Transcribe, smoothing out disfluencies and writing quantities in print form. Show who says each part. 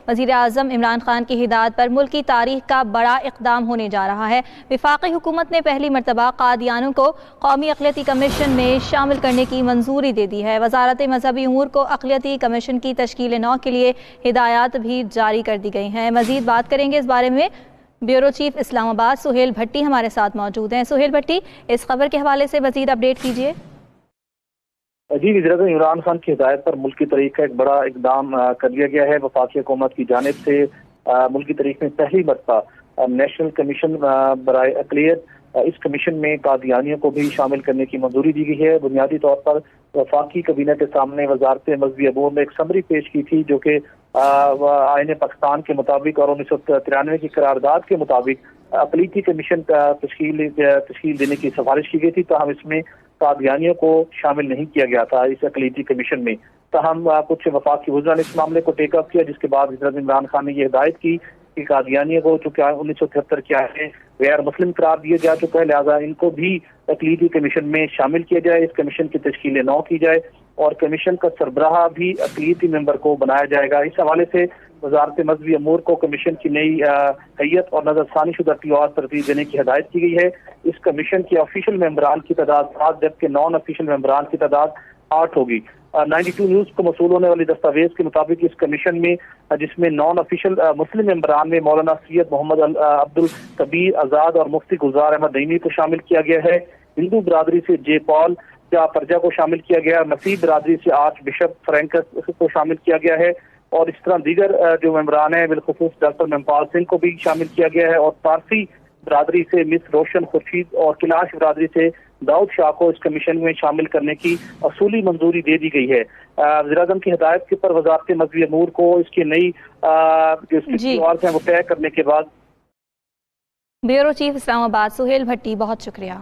Speaker 1: وزیر اعظم عمران خان کی ہدایت پر ملک کی تاریخ کا بڑا اقدام ہونے جا رہا ہے۔ وفاقی حکومت نے پہلی مرتبہ قادیانیوں کو قومی اقلیتی کمیشن میں شامل کرنے کی منظوری دے دی ہے۔ وزارت مذہبی امور کو اقلیتی کمیشن کی تشکیل نو کے لیے ہدایات بھی جاری کر دی گئی ہیں۔ مزید بات کریں گے اس بارے میں بیورو چیف اسلام آباد سہیل بھٹی ہمارے ساتھ موجود ہیں۔ سہیل بھٹی، اس خبر کے حوالے سے مزید اپڈیٹ کیجیے۔
Speaker 2: جی، وزیر اعظم عمران خان کی ہدایت پر ملک کی تاریخ کا ایک بڑا اقدام کر لیا گیا ہے۔ وفاقی حکومت کی جانب سے ملک کی تاریخ میں پہلی مرتبہ نیشنل کمیشن برائے اقلیت، اس کمیشن میں قادیانیوں کو بھی شامل کرنے کی منظوری دی گئی ہے۔ بنیادی طور پر وفاقی کابینہ کے سامنے وزارت مذہبی امور نے ایک سمری پیش کی تھی، جو کہ آئین پاکستان کے مطابق اور 1993 کی قرارداد کے مطابق اقلیتی کمیشن تشکیل دینے کی سفارش کی گئی تھی، تاہم اس میں قادیانیوں کو شامل نہیں کیا گیا تھا اس اقلیتی کمیشن میں۔ تاہم کچھ وفاقی وزراء نے اس معاملے کو ٹیک اپ کیا، جس کے بعد وزیر اعظم عمران خان نے یہ ہدایت کی کہ قادیانیوں کو چونکہ 1973 کے آئین غیر مسلم قرار دیا جا چکا ہے، لہٰذا ان کو بھی اقلیتی کمیشن میں شامل کیا جائے، اس کمیشن کی تشکیل نو کی جائے اور کمیشن کا سربراہ بھی اقلیتی ممبر کو بنایا جائے گا۔ اس حوالے سے وزارت مذہبی امور کو کمیشن کی نئی حیت اور نظر ثانی شدہ ٹیوار ترتیب دینے کی ہدایت کی گئی ہے۔ اس کمیشن کے آفیشیل ممبران کی تعداد 7 جبکہ نان آفیشیل ممبران کی تعداد 8 ہوگی۔ 92 نیوز کو موصول ہونے والی دستاویز کے مطابق اس کمیشن میں، جس میں نان آفیشیل مسلم ممبران میں مولانا سید محمد عبد الکبیر آزاد اور مفتی گلزار احمد نعیمی کو شامل کیا گیا ہے۔ ہندو برادری سے جے پال پرجا کو شامل کیا گیا ہے۔ مسیح برادری سے آرچ بشپ فرینکس کو شامل کیا گیا ہے اور اس طرح دیگر جو ممبران ہیں، بالخصوص ڈاکٹر ممپال سنگھ کو بھی شامل کیا گیا ہے اور پارسی برادری سے مس روشن خورشید اور کلاش برادری سے داؤد شاہ کو اس کمیشن میں شامل کرنے کی اصولی منظوری دے دی گئی ہے۔ وزیر اعظم کی ہدایت کے پر وزارت مذہبی امور کو اس کی نئی جو ہیں وہ طے کرنے کے بعد
Speaker 1: بیورو چیف اسلام آباد سہیل بھٹی، بہت شکریہ۔